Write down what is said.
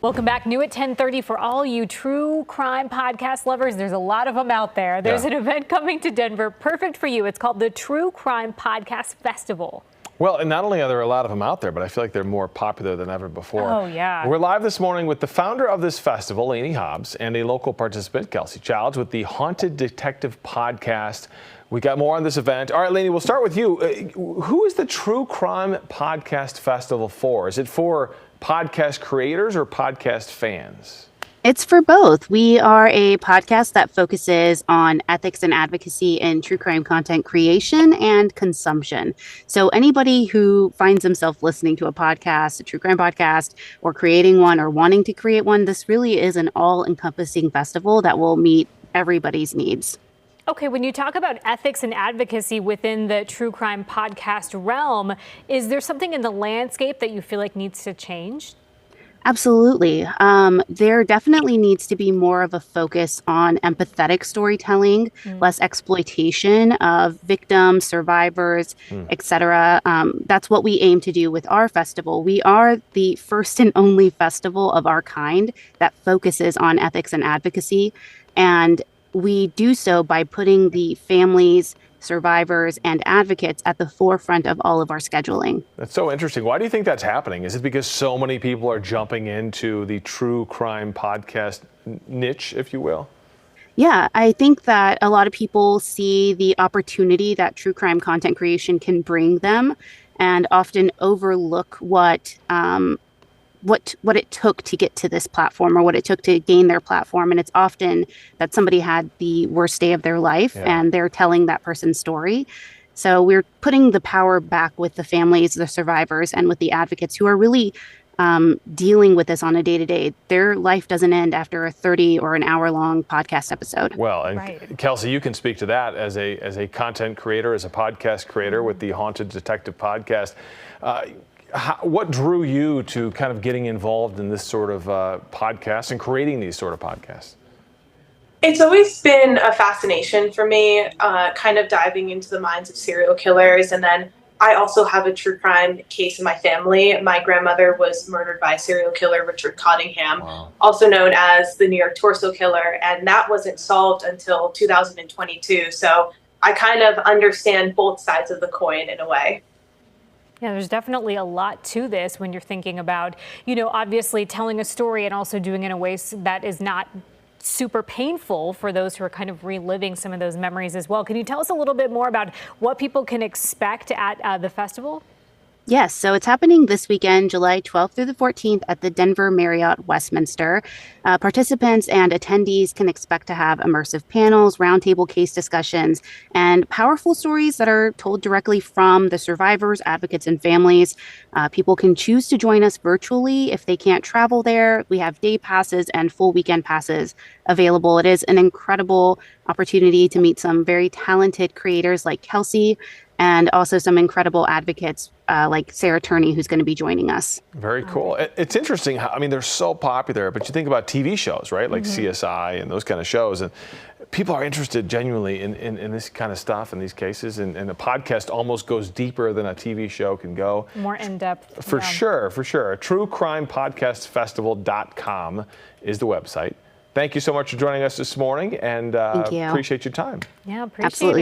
Welcome back. New at 10:30 for all you true crime podcast lovers. There's a lot of them out there. There's an event coming to Denver perfect for you. It's called the True Crime Podcast Festival. Well, and not only are there a lot of them out there, but I feel like they're more popular than ever before. Oh, yeah. We're live this morning with the founder of this festival, Lainey Hobbs, and a local participant, Kelsey Childs, with the Haunted Detective Podcast. We got more on this event. All right, Lainey, we'll start with you. Who is the True Crime Podcast Festival for? Is it for podcast creators or podcast fans? It's for both. We are a podcast that focuses on ethics and advocacy in true crime content creation and consumption. So anybody who finds themselves listening to a podcast, a true crime podcast, or creating one or wanting to create one, this really is an all-encompassing festival that will meet everybody's needs. Okay, when you talk about ethics and advocacy within the true crime podcast realm, is there something in the landscape that you feel like needs to change? Absolutely. There definitely needs to be more of a focus on empathetic storytelling, less exploitation of victims, survivors, etc. That's what we aim to do with our festival. We are the first and only festival of our kind that focuses on ethics and advocacy. And we do so by putting the families, survivors, and advocates at the forefront of all of our scheduling. That's so interesting. Why do you think that's happening? Is it because so many people are jumping into the true crime podcast niche, if you will? Yeah, I think that a lot of people see the opportunity that true crime content creation can bring them and often overlook what it took to get to this platform or what it took to gain their platform. And it's often that somebody had the worst day of their life and they're telling that person's story. So we're putting the power back with the families, the survivors, and with the advocates who are really dealing with this on a day-to-day. Their life doesn't end after a 30 or an hour-long podcast episode. Well, and Kelsey, you can speak to that as a content creator, as a podcast creator with the Haunted Detective Podcast. What drew you to kind of getting involved in this sort of podcast and creating these sort of podcasts? It's always been a fascination for me, kind of diving into the minds of serial killers. And then I also have a true crime case in my family. My grandmother was murdered by serial killer Richard Cottingham, also known as the New York Torso Killer. And that wasn't solved until 2022. So I kind of understand both sides of the coin in a way. Yeah, there's definitely a lot to this when you're thinking about, obviously telling a story and also doing it in a way that is not super painful for those who are kind of reliving some of those memories as well. Can you tell us a little bit more about what people can expect at the festival? Yes, so it's happening this weekend, July 12th through the 14th at the Denver Marriott Westminster. Participants and attendees can expect to have immersive panels, roundtable case discussions, and powerful stories that are told directly from the survivors, advocates, and families. People can choose to join us virtually if they can't travel there. We have day passes and full weekend passes available. It is an incredible opportunity to meet some very talented creators like Kelsey, and also some incredible advocates like Sarah Turney, who's going to be joining us. Very cool. It's interesting how, they're so popular, but you think about TV shows, right? Like CSI and those kind of shows. And people are interested genuinely in this kind of stuff and these cases. And a podcast almost goes deeper than a TV show can go. More in-depth. For sure. TrueCrimePodcastFestival.com is the website. Thank you so much for joining us this morning, and appreciate your time. Yeah, appreciate Absolutely. it.